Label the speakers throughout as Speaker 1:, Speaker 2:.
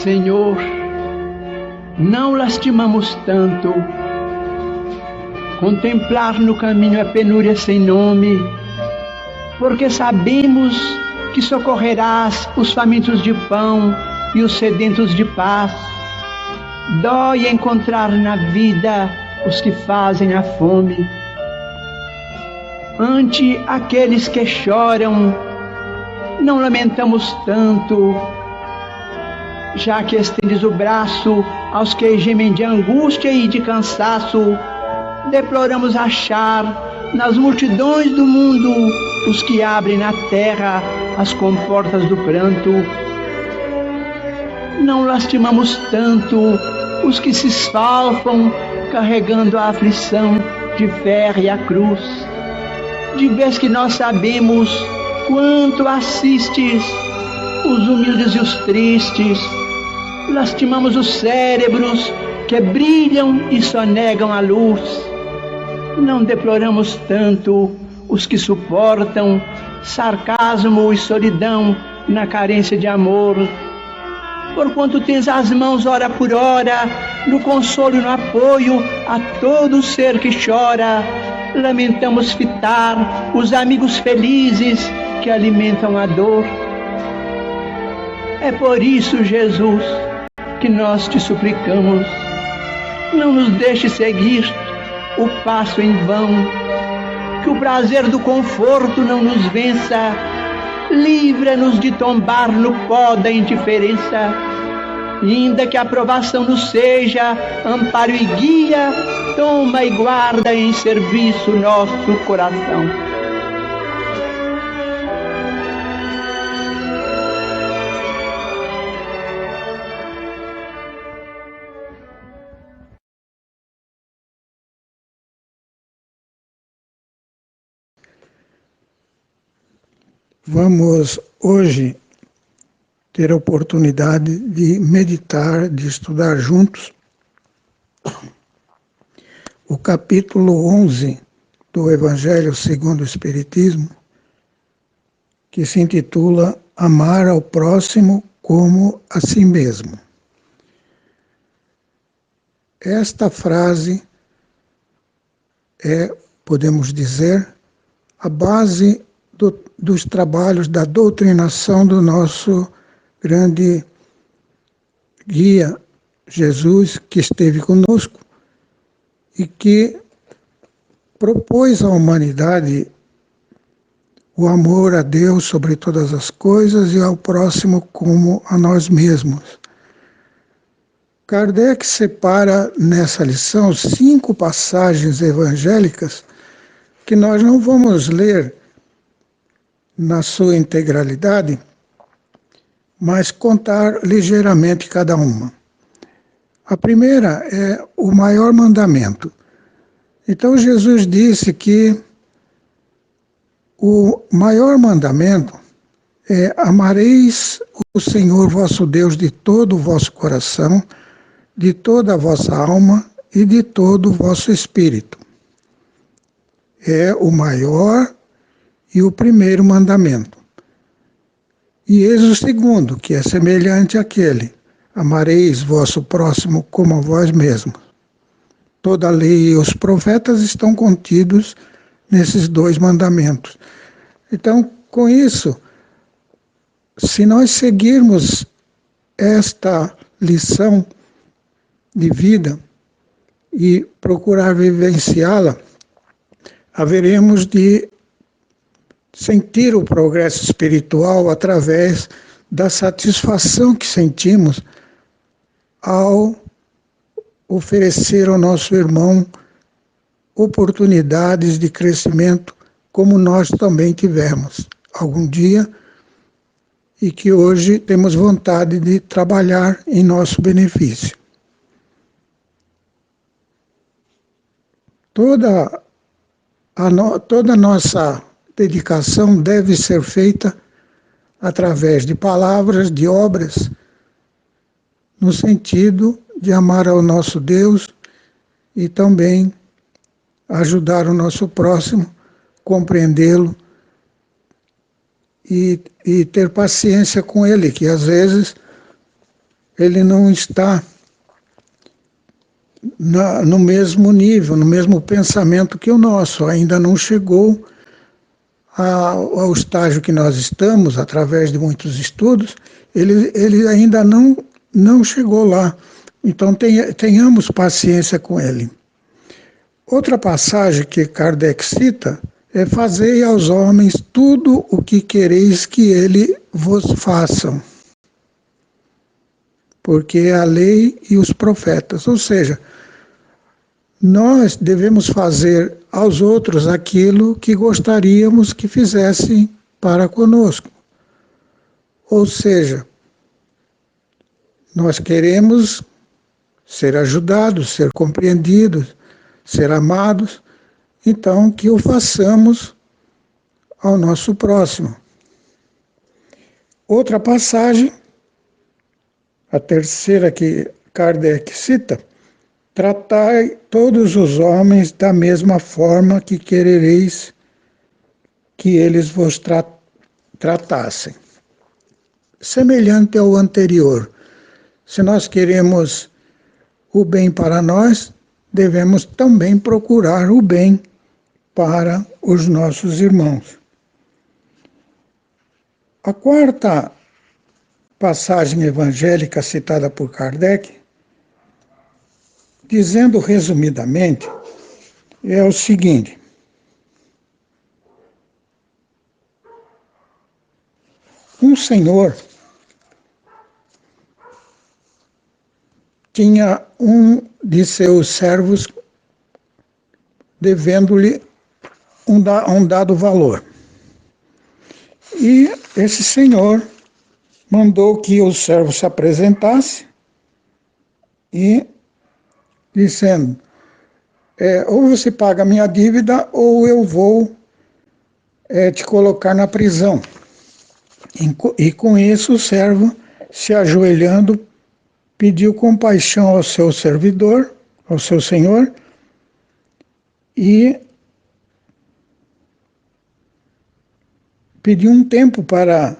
Speaker 1: Senhor, não lastimamos tanto. Contemplar no caminho a penúria sem nome, porque sabemos que socorrerás os famintos de pão e os sedentos de paz. Dói encontrar na vida os que fazem a fome. Ante aqueles que choram, não lamentamos tanto, já que estendes o braço aos que gemem de angústia e de cansaço. Deploramos achar nas multidões do mundo os que abrem na terra as comportas do pranto. Não lastimamos tanto os que se esfalfam carregando a aflição de férrea cruz. De vez que nós sabemos quanto assistes os humildes e os tristes, lastimamos os cérebros que brilham e sonegam a luz. Não deploramos tanto os que suportam sarcasmo e solidão na carência de amor. Porquanto tens as mãos hora por hora, no consolo e no apoio a todo ser que chora, lamentamos fitar os amigos felizes que alimentam a dor. É por isso, Jesus, que nós te suplicamos, não nos deixe seguir o passo em vão, que o prazer do conforto não nos vença, livra-nos de tombar no pó da indiferença, ainda que a aprovação nos seja amparo e guia, toma e guarda em serviço nosso coração.
Speaker 2: Vamos hoje ter a oportunidade de meditar, de estudar juntos o capítulo 11 do Evangelho segundo o Espiritismo, que se intitula Amar ao próximo como a si mesmo. Esta frase é, podemos dizer, a base dos trabalhos da doutrinação do nosso grande guia, Jesus, que esteve conosco e que propôs à humanidade o amor a Deus sobre todas as coisas e ao próximo como a nós mesmos. Kardec separa nessa lição 5 passagens evangélicas que nós não vamos ler na sua integralidade, mas contar ligeiramente cada uma. A primeira é o maior mandamento. Então Jesus disse que o maior mandamento é: amareis o Senhor vosso Deus de todo o vosso coração, de toda a vossa alma e de todo o vosso espírito. É o maior e o primeiro mandamento. E eis o segundo, que é semelhante àquele: amareis vosso próximo como a vós mesmos. Toda a lei e os profetas estão contidos nesses 2 mandamentos. Então, com isso, se nós seguirmos esta lição de vida e procurar vivenciá-la, haveremos de sentir o progresso espiritual através da satisfação que sentimos ao oferecer ao nosso irmão oportunidades de crescimento como nós também tivemos algum dia e que hoje temos vontade de trabalhar em nosso benefício. Toda a nossa dedicação deve ser feita através de palavras, de obras, no sentido de amar ao nosso Deus e também ajudar o nosso próximo, compreendê-lo e ter paciência com ele, que às vezes ele não está no mesmo nível, no mesmo pensamento que o nosso, ainda não chegou ao estágio que nós estamos, através de muitos estudos, ele ainda não chegou lá. Então tenhamos paciência com ele. Outra passagem que Kardec cita é: fazei aos homens tudo o que quereis que eles vos façam, porque é a lei e os profetas. Ou seja, nós devemos fazer aos outros aquilo que gostaríamos que fizessem para conosco. Ou seja, nós queremos ser ajudados, ser compreendidos, ser amados, então que o façamos ao nosso próximo. Outra passagem, a terceira que Kardec cita: tratai todos os homens da mesma forma que querereis que eles vos tratassem. Semelhante ao anterior, se nós queremos o bem para nós, devemos também procurar o bem para os nossos irmãos. A quarta passagem evangélica citada por Kardec, dizendo resumidamente, é o seguinte: um senhor tinha um de seus servos devendo-lhe um dado valor. E esse senhor mandou que o servo se apresentasse e dizendo: ou você paga a minha dívida ou eu vou te colocar na prisão. E com isso o servo, se ajoelhando, pediu compaixão ao seu servidor, ao seu senhor, e pediu um tempo para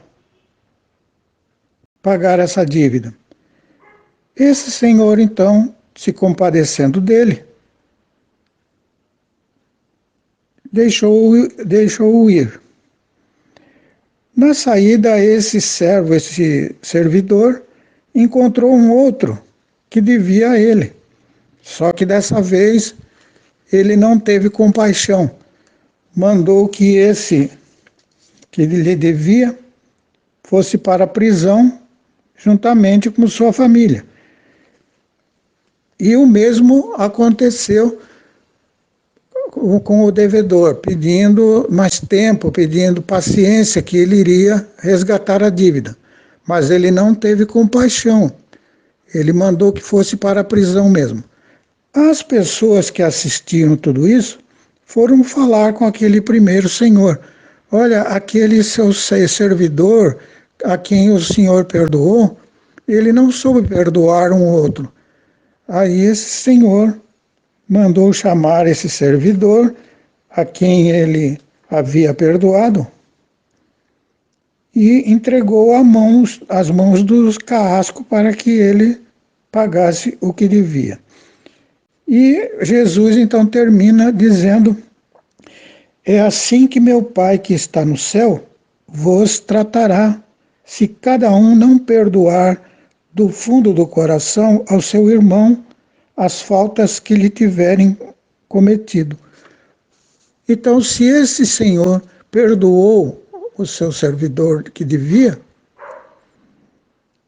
Speaker 2: pagar essa dívida. Esse senhor, então, se compadecendo dele, deixou-o ir. Na saída, esse servo, esse servidor, encontrou um outro que devia a ele. Só que dessa vez ele não teve compaixão. Mandou que esse que lhe devia fosse para a prisão juntamente com sua família. E o mesmo aconteceu com o devedor, pedindo mais tempo, pedindo paciência, que ele iria resgatar a dívida. Mas ele não teve compaixão. Ele mandou que fosse para a prisão mesmo. As pessoas que assistiram tudo isso foram falar com aquele primeiro senhor: olha, aquele seu servidor a quem o senhor perdoou, ele não soube perdoar um outro. Aí esse senhor mandou chamar esse servidor a quem ele havia perdoado e entregou as mãos do carrasco para que ele pagasse o que devia. E Jesus então termina dizendo: é assim que meu Pai que está no céu vos tratará se cada um não perdoar do fundo do coração ao seu irmão as faltas que lhe tiverem cometido. Então, se esse senhor perdoou o seu servidor que devia,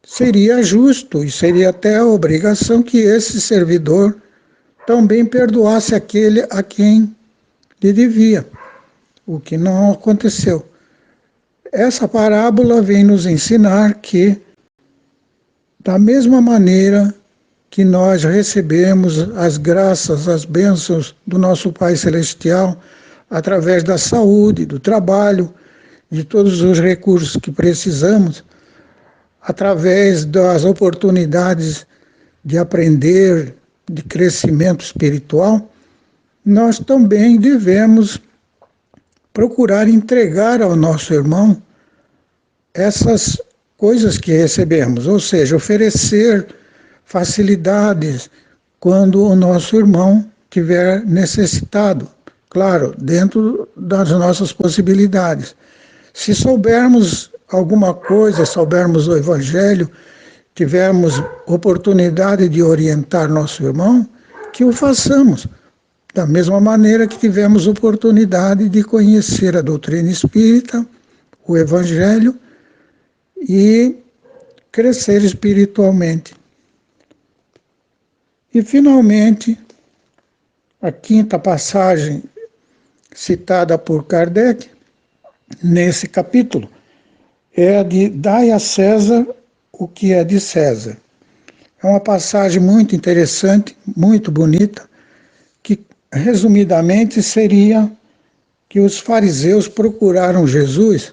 Speaker 2: seria justo e seria até a obrigação que esse servidor também perdoasse aquele a quem lhe devia, o que não aconteceu. Essa parábola vem nos ensinar que, da mesma maneira que nós recebemos as graças, as bênçãos do nosso Pai Celestial, através da saúde, do trabalho, de todos os recursos que precisamos, através das oportunidades de aprender, de crescimento espiritual, nós também devemos procurar entregar ao nosso irmão essas coisas que recebemos, ou seja, oferecer facilidades quando o nosso irmão tiver necessitado, claro, dentro das nossas possibilidades. Se soubermos alguma coisa, soubermos o Evangelho, tivermos oportunidade de orientar nosso irmão, que o façamos. Da mesma maneira que tivemos oportunidade de conhecer a doutrina espírita, o Evangelho, e crescer espiritualmente. E, finalmente, a quinta passagem citada por Kardec, nesse capítulo, é a de dai a César o que é de César. É uma passagem muito interessante, muito bonita, que, resumidamente, seria que os fariseus procuraram Jesus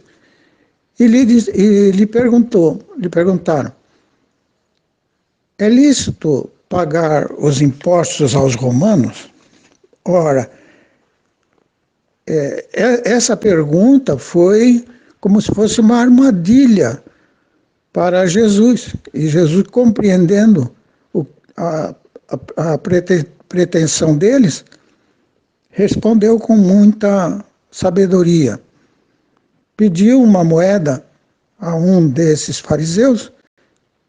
Speaker 2: e lhe perguntaram: é lícito pagar os impostos aos romanos? Ora, essa pergunta foi como se fosse uma armadilha para Jesus. E Jesus, compreendendo a pretensão deles, respondeu com muita sabedoria. Pediu uma moeda a um desses fariseus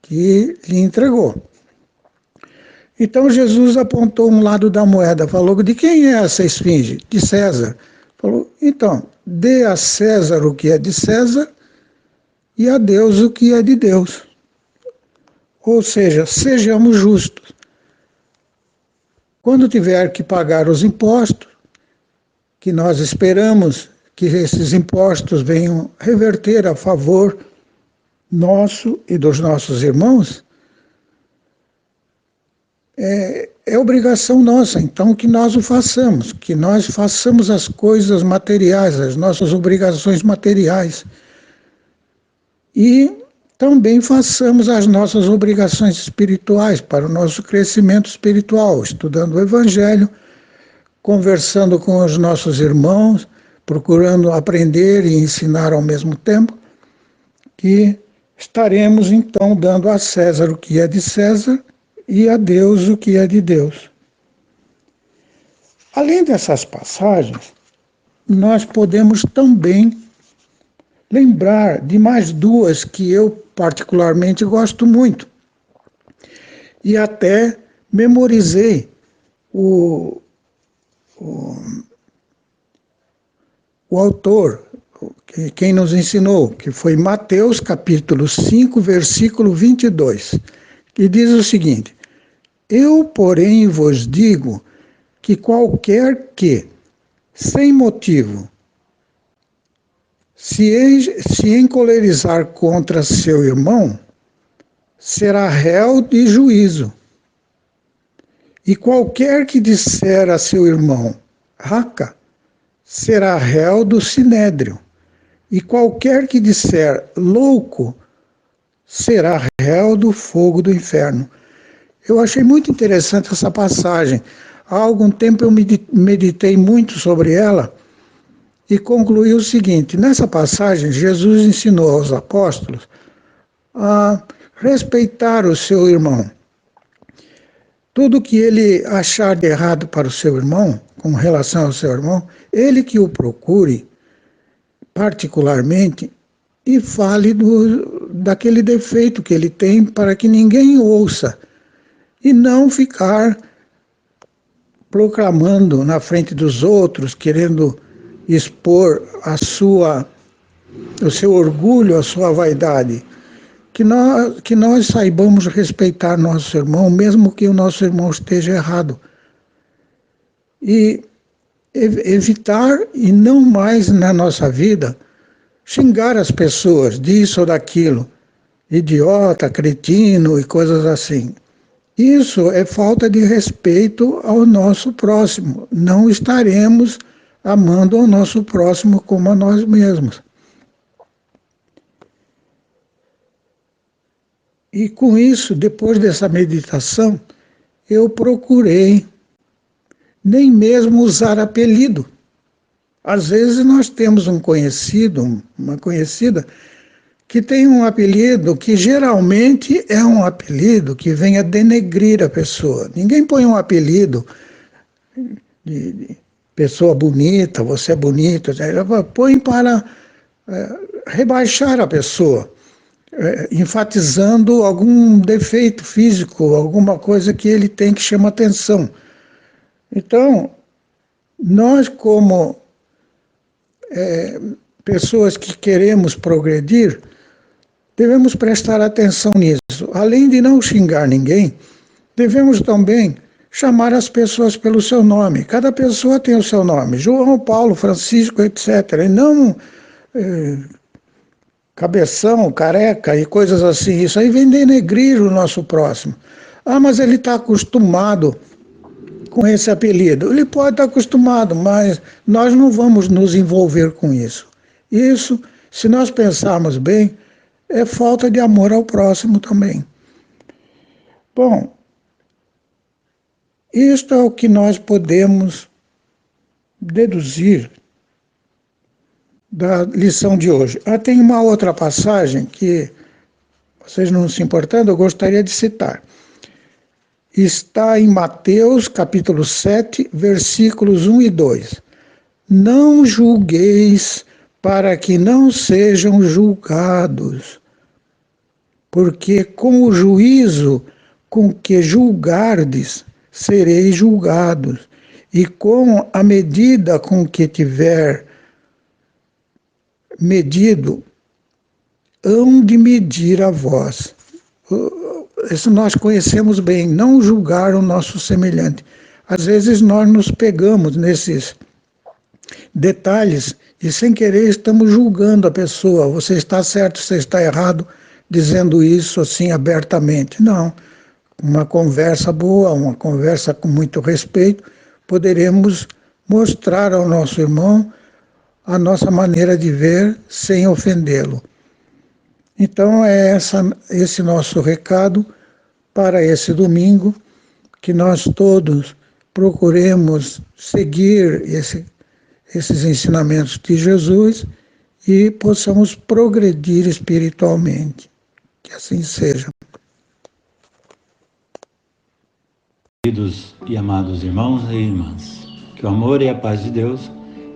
Speaker 2: que lhe entregou. Então Jesus apontou um lado da moeda, falou: de quem é essa esfinge? De César. Falou: então, dê a César o que é de César e a Deus o que é de Deus. Ou seja, sejamos justos. Quando tiver que pagar os impostos, que nós esperamos que esses impostos venham reverter a favor nosso e dos nossos irmãos, é obrigação nossa, então, que nós o façamos, que nós façamos as coisas materiais, as nossas obrigações materiais. E também façamos as nossas obrigações espirituais para o nosso crescimento espiritual, estudando o Evangelho, conversando com os nossos irmãos, procurando aprender e ensinar ao mesmo tempo, que estaremos então dando a César o que é de César e a Deus o que é de Deus. Além dessas passagens, nós podemos também lembrar de mais duas que eu particularmente gosto muito. E até memorizei o autor, quem nos ensinou, que foi Mateus capítulo 5, versículo 22, que diz o seguinte: eu, porém, vos digo que qualquer que, sem motivo, se encolerizar contra seu irmão, será réu de juízo. E qualquer que disser a seu irmão, raca, será réu do sinédrio. E qualquer que disser louco, será réu do fogo do inferno. Eu achei muito interessante essa passagem. Há algum tempo eu meditei muito sobre ela e concluí o seguinte: nessa passagem, Jesus ensinou aos apóstolos a respeitar o seu irmão. Tudo que ele achar de errado para o seu irmão, com relação ao seu irmão, ele que o procure particularmente e fale daquele defeito que ele tem para que ninguém ouça e não ficar proclamando na frente dos outros, querendo expor o seu orgulho, a sua vaidade. Que nós saibamos respeitar nosso irmão, mesmo que o nosso irmão esteja errado. E evitar, e não mais na nossa vida, xingar as pessoas disso ou daquilo, idiota, cretino e coisas assim. Isso é falta de respeito ao nosso próximo. Não estaremos amando ao nosso próximo como a nós mesmos. E com isso, depois dessa meditação, eu procurei nem mesmo usar apelido. Às vezes nós temos um conhecido, uma conhecida, que tem um apelido que geralmente é um apelido que vem a denegrir a pessoa. Ninguém põe um apelido de pessoa bonita, você é bonito, põe para rebaixar a pessoa, enfatizando algum defeito físico, alguma coisa que ele tem que chama atenção. Então, nós como pessoas que queremos progredir, devemos prestar atenção nisso. Além de não xingar ninguém, devemos também chamar as pessoas pelo seu nome. Cada pessoa tem o seu nome, João, Paulo, Francisco, etc. E não cabeção, careca e coisas assim. Isso aí vem denegrir o nosso próximo. Ah, mas ele está acostumado com esse apelido. Ele pode estar acostumado, mas nós não vamos nos envolver com isso. Isso, se nós pensarmos bem, é falta de amor ao próximo também. Bom, isto é o que nós podemos deduzir da lição de hoje. Tem uma outra passagem que, vocês não se importando, eu gostaria de citar. Está em Mateus, capítulo 7, versículos 1 e 2. Não julgueis para que não sejam julgados, porque com o juízo com que julgardes, sereis julgados, e com a medida com que tiver medido, hão de medir a vós. Isso nós conhecemos bem, não julgar o nosso semelhante. Às vezes nós nos pegamos nesses detalhes e sem querer estamos julgando a pessoa. Você está certo, você está errado, dizendo isso assim abertamente. Não. Uma conversa boa, uma conversa com muito respeito, poderemos mostrar ao nosso irmão a nossa maneira de ver sem ofendê-lo. Então é esse nosso recado para esse domingo, que nós todos procuremos seguir esses ensinamentos de Jesus e possamos progredir espiritualmente. Que assim seja.
Speaker 3: Queridos e amados irmãos e irmãs, que o amor e a paz de Deus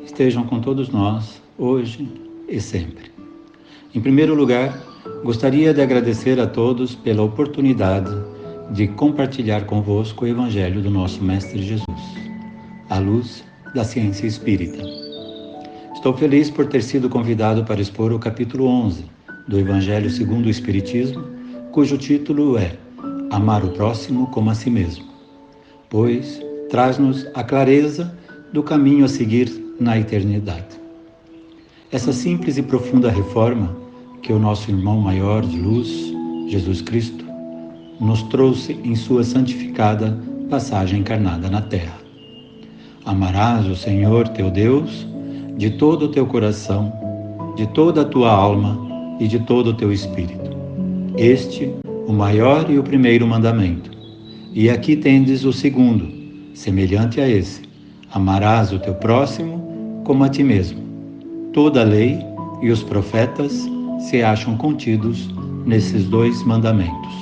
Speaker 3: estejam com todos nós, hoje e sempre. Em primeiro lugar, gostaria de agradecer a todos pela oportunidade de compartilhar convosco o Evangelho do nosso Mestre Jesus, à luz da ciência espírita. Estou feliz por ter sido convidado para expor o capítulo 11 do Evangelho segundo o Espiritismo, cujo título é Amar o Próximo como a si mesmo, pois traz-nos a clareza do caminho a seguir na eternidade. Essa simples e profunda reforma que o nosso irmão maior de luz, Jesus Cristo, nos trouxe em sua santificada passagem encarnada na terra. Amarás o Senhor teu Deus de todo o teu coração, de toda a tua alma e de todo o teu espírito. Este, o maior e o primeiro mandamento. E aqui tendes o segundo, semelhante a esse: amarás o teu próximo como a ti mesmo. Toda a lei e os profetas se acham contidos nesses dois mandamentos.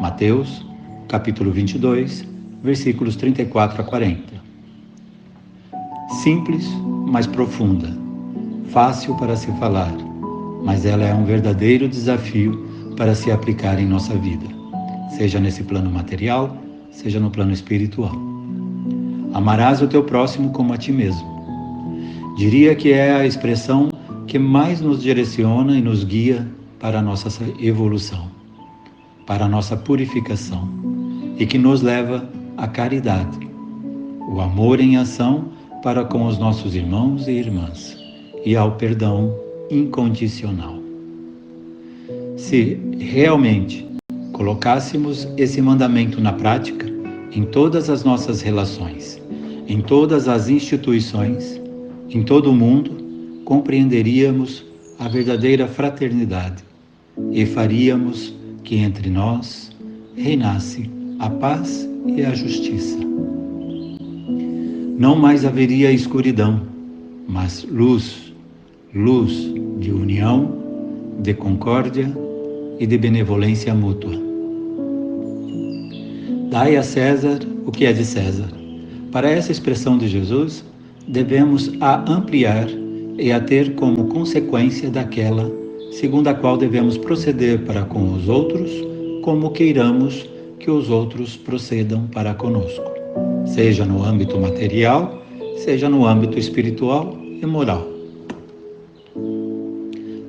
Speaker 3: Mateus, capítulo 22, versículos 34 a 40. Simples, mas profunda, fácil para se falar, mas ela é um verdadeiro desafio para se aplicar em nossa vida, seja nesse plano material, seja no plano espiritual. Amarás o teu próximo como a ti mesmo. Diria que é a expressão que mais nos direciona e nos guia para a nossa evolução, para a nossa purificação, e que nos leva à caridade, o amor em ação para com os nossos irmãos e irmãs, e ao perdão incondicional. Se realmente colocássemos esse mandamento na prática, em todas as nossas relações, em todas as instituições, em todo o mundo, compreenderíamos a verdadeira fraternidade e faríamos que entre nós reinasse a paz e a justiça. Não mais haveria escuridão, mas luz, luz de união, de concórdia e de benevolência mútua. Dai a César o que é de César. Para essa expressão de Jesus, devemos a ampliar e a ter como consequência daquela segundo a qual devemos proceder para com os outros, como queiramos que os outros procedam para conosco, seja no âmbito material, seja no âmbito espiritual e moral.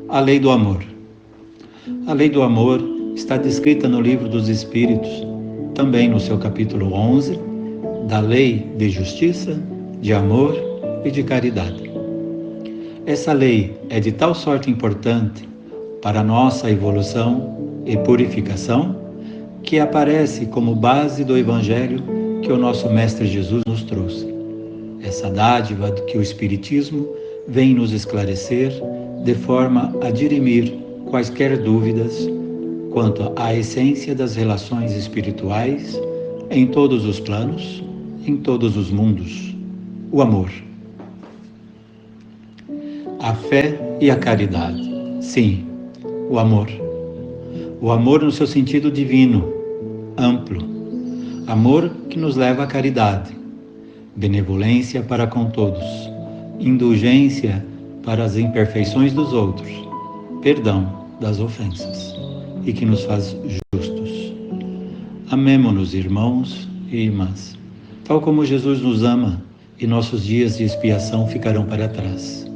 Speaker 3: A lei do amor. A lei do amor está descrita no Livro dos Espíritos, também no seu capítulo 11, da lei de justiça, de amor e de caridade. Essa lei é de tal sorte importante para a nossa evolução e purificação, que aparece como base do Evangelho que o nosso Mestre Jesus nos trouxe. Essa dádiva que o Espiritismo vem nos esclarecer de forma a dirimir quaisquer dúvidas quanto à essência das relações espirituais em todos os planos, em todos os mundos. O amor. A fé e a caridade. Sim, o amor. O amor no seu sentido divino, amplo. Amor que nos leva à caridade. Benevolência para com todos. Indulgência para as imperfeições dos outros. Perdão das ofensas. E que nos faz justos. Amemo-nos, irmãos e irmãs, tal como Jesus nos ama, e nossos dias de expiação ficarão para trás.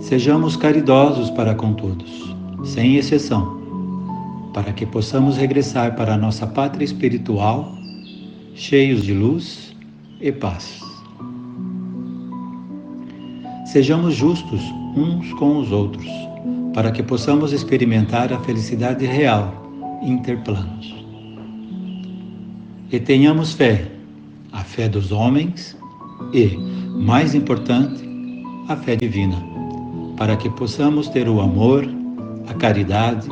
Speaker 3: Sejamos caridosos para com todos, sem exceção, para que possamos regressar para a nossa pátria espiritual, cheios de luz e paz. Sejamos justos uns com os outros, para que possamos experimentar a felicidade real, interplanos. E tenhamos fé, a fé dos homens e, mais importante, a fé divina, para que possamos ter o amor, a caridade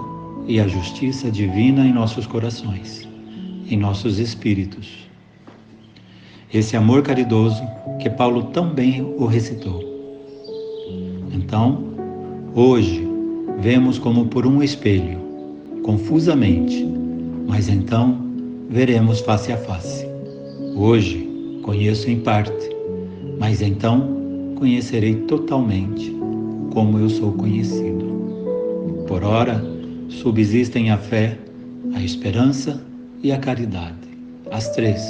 Speaker 3: e a justiça divina em nossos corações, em nossos espíritos. Esse amor caridoso que Paulo também o recitou. Então, hoje, vemos como por um espelho, confusamente, mas então veremos face a face. Hoje conheço em parte, mas então conhecerei totalmente como eu sou conhecido. Por ora, subsistem a fé, a esperança e a caridade, as três.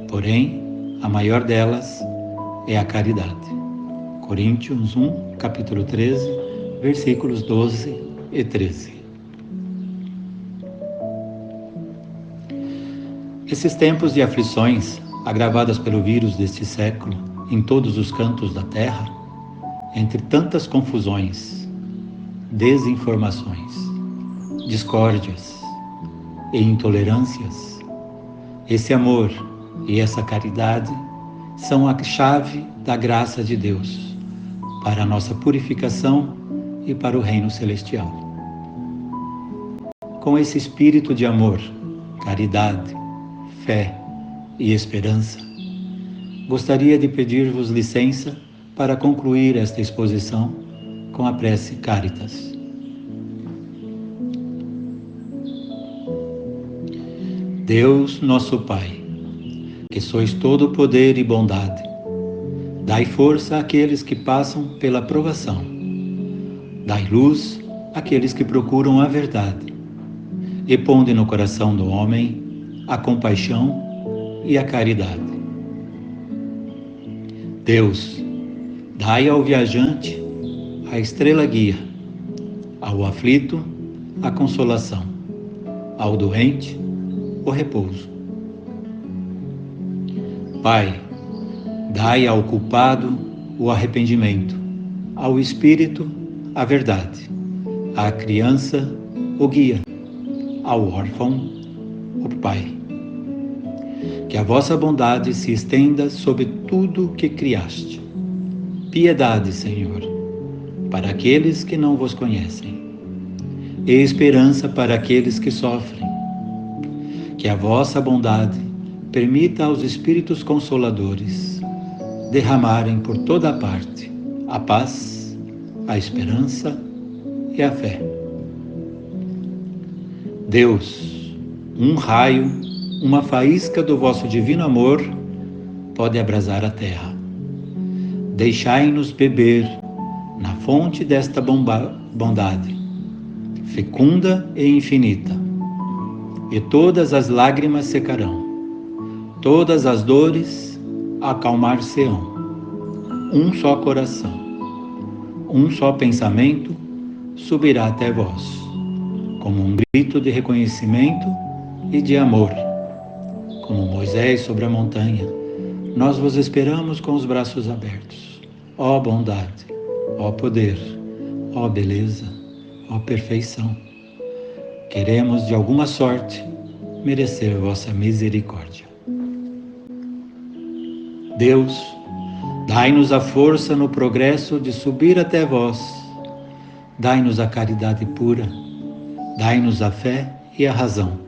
Speaker 3: Porém, a maior delas é a caridade. Coríntios 1, capítulo 13, versículos 12 e 13. Esses tempos de aflições, agravadas pelo vírus deste século, em todos os cantos da terra, entre tantas confusões, desinformações, discórdias e intolerâncias, esse amor e essa caridade são a chave da graça de Deus para a nossa purificação e para o reino celestial. Com esse espírito de amor, caridade, fé e esperança, gostaria de pedir-vos licença para concluir esta exposição com a prece Caritas. Deus, nosso Pai, que sois todo poder e bondade, dai força àqueles que passam pela provação, Dai luz àqueles que procuram a verdade, e ponde no coração do homem a compaixão e a caridade. Deus, dai ao viajante a estrela guia, ao aflito a consolação, ao doente o repouso. Pai, dai ao culpado o arrependimento, ao espírito a verdade, à criança o guia, ao órfão o Pai. Que a vossa bondade se estenda sobre tudo que criaste. Piedade, Senhor, para aqueles que não vos conhecem, e esperança para aqueles que sofrem. Que a vossa bondade permita aos Espíritos Consoladores derramarem por toda a parte a paz, a esperança e a fé. Deus, um raio, uma faísca do vosso divino amor pode abrasar a terra. Deixai-nos beber na fonte desta bondade, fecunda e infinita, e todas as lágrimas secarão, todas as dores acalmar-se-ão. Um só coração, um só pensamento subirá até vós, como um grito de reconhecimento e de amor. Como Moisés sobre a montanha, nós vos esperamos com os braços abertos. Ó bondade, ó poder, ó beleza, ó perfeição. Queremos, de alguma sorte, merecer vossa misericórdia. Deus, dai-nos a força no progresso de subir até vós. Dai-nos a caridade pura, dai-nos a fé e a razão.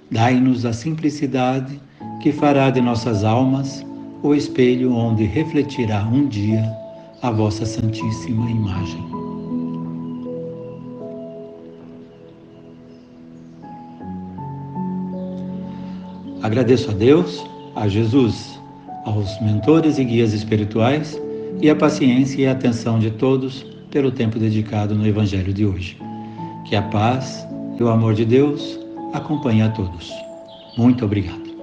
Speaker 3: Dai-nos a simplicidade que fará de nossas almas o espelho onde refletirá um dia a vossa santíssima imagem. Agradeço a Deus, a Jesus, aos mentores e guias espirituais e a paciência e a atenção de todos pelo tempo dedicado no Evangelho de hoje. Que a paz e o amor de Deus acompanhe a todos. Muito obrigado.